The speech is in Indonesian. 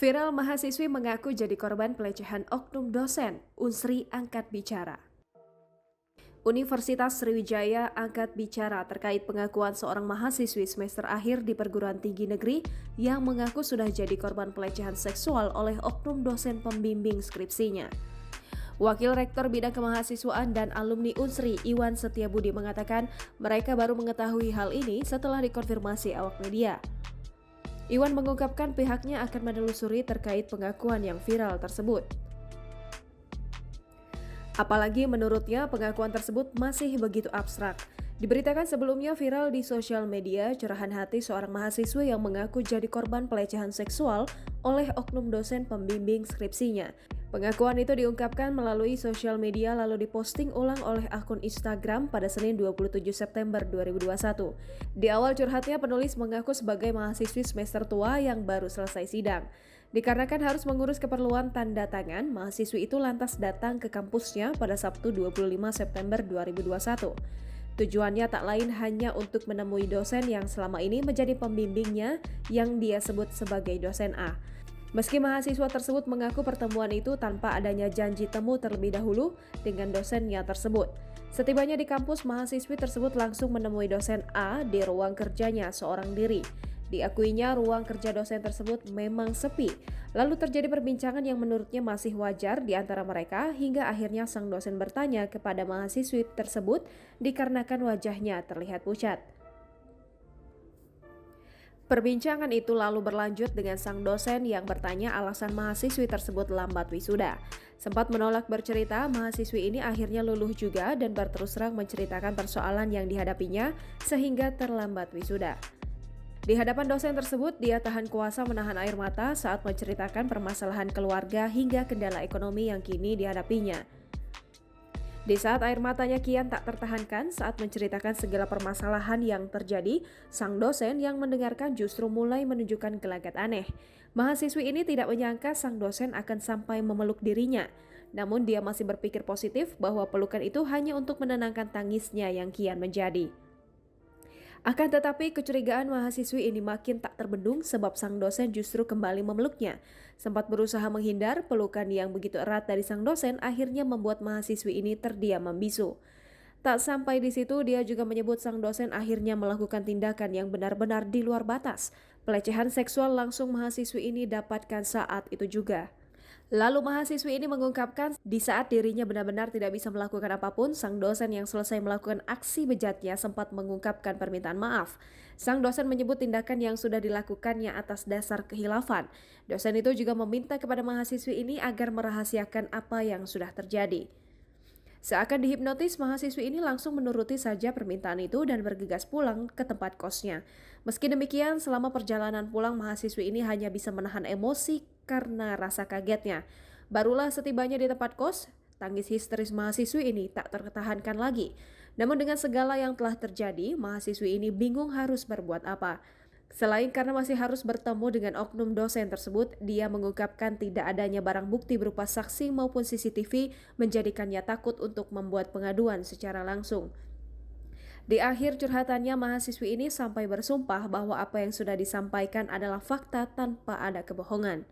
Viral mahasiswi mengaku jadi korban pelecehan oknum dosen, Unsri angkat bicara. Universitas Sriwijaya angkat bicara terkait pengakuan seorang mahasiswi semester akhir di perguruan tinggi negeri yang mengaku sudah jadi korban pelecehan seksual oleh oknum dosen pembimbing skripsinya. Wakil Rektor Bidang Kemahasiswaan dan Alumni Unsri, Iwan Setiabudi mengatakan mereka baru mengetahui hal ini setelah dikonfirmasi awak media. Iwan mengungkapkan pihaknya akan menelusuri terkait pengakuan yang viral tersebut. Apalagi menurutnya pengakuan tersebut masih begitu abstrak. Diberitakan sebelumnya viral di sosial media curahan hati seorang mahasiswa yang mengaku jadi korban pelecehan seksual oleh oknum dosen pembimbing skripsinya. Pengakuan itu diungkapkan melalui sosial media lalu diposting ulang oleh akun Instagram pada Senin 27 September 2021. Di awal curhatnya penulis mengaku sebagai mahasiswi semester tua yang baru selesai sidang. Dikarenakan harus mengurus keperluan tanda tangan, mahasiswi itu lantas datang ke kampusnya pada Sabtu 25 September 2021. Tujuannya tak lain hanya untuk menemui dosen yang selama ini menjadi pembimbingnya yang dia sebut sebagai dosen A. Meski mahasiswa tersebut mengaku pertemuan itu tanpa adanya janji temu terlebih dahulu dengan dosennya tersebut. Setibanya di kampus, mahasiswi tersebut langsung menemui dosen A di ruang kerjanya seorang diri. Diakuinya ruang kerja dosen tersebut memang sepi. Lalu terjadi perbincangan yang menurutnya masih wajar di antara mereka hingga akhirnya sang dosen bertanya kepada mahasiswi tersebut dikarenakan wajahnya terlihat pucat. Perbincangan itu lalu berlanjut dengan sang dosen yang bertanya alasan mahasiswi tersebut lambat wisuda. Sempat menolak bercerita, mahasiswi ini akhirnya luluh juga dan berterus terang menceritakan persoalan yang dihadapinya sehingga terlambat wisuda. Di hadapan dosen tersebut, dia tahan kuasa menahan air mata saat menceritakan permasalahan keluarga hingga kendala ekonomi yang kini dihadapinya. Di saat air matanya kian tak tertahankan saat menceritakan segala permasalahan yang terjadi, sang dosen yang mendengarkan justru mulai menunjukkan gelagat aneh. Mahasiswi ini tidak menyangka sang dosen akan sampai memeluk dirinya. Namun dia masih berpikir positif bahwa pelukan itu hanya untuk menenangkan tangisnya yang kian menjadi. Akan tetapi kecurigaan mahasiswi ini makin tak terbendung sebab sang dosen justru kembali memeluknya. Sempat berusaha menghindar, pelukan yang begitu erat dari sang dosen akhirnya membuat mahasiswi ini terdiam membisu. Tak sampai di situ, dia juga menyebut sang dosen akhirnya melakukan tindakan yang benar-benar di luar batas. Pelecehan seksual langsung mahasiswi ini dapatkan saat itu juga. Lalu mahasiswi ini mengungkapkan di saat dirinya benar-benar tidak bisa melakukan apapun, sang dosen yang selesai melakukan aksi bejatnya sempat mengungkapkan permintaan maaf. Sang dosen menyebut tindakan yang sudah dilakukannya atas dasar khilafan. Dosen itu juga meminta kepada mahasiswi ini agar merahasiakan apa yang sudah terjadi. Seakan dihipnotis, mahasiswi ini langsung menuruti saja permintaan itu dan bergegas pulang ke tempat kosnya. Meski demikian, selama perjalanan pulang, mahasiswi ini hanya bisa menahan emosi karena rasa kagetnya. Barulah setibanya di tempat kos, tangis histeris mahasiswi ini tak tertahankan lagi. Namun dengan segala yang telah terjadi, mahasiswi ini bingung harus berbuat apa. Selain karena masih harus bertemu dengan oknum dosen tersebut, dia mengungkapkan tidak adanya barang bukti berupa saksi maupun CCTV menjadikannya takut untuk membuat pengaduan secara langsung. Di akhir curhatannya, mahasiswi ini sampai bersumpah bahwa apa yang sudah disampaikan adalah fakta tanpa ada kebohongan.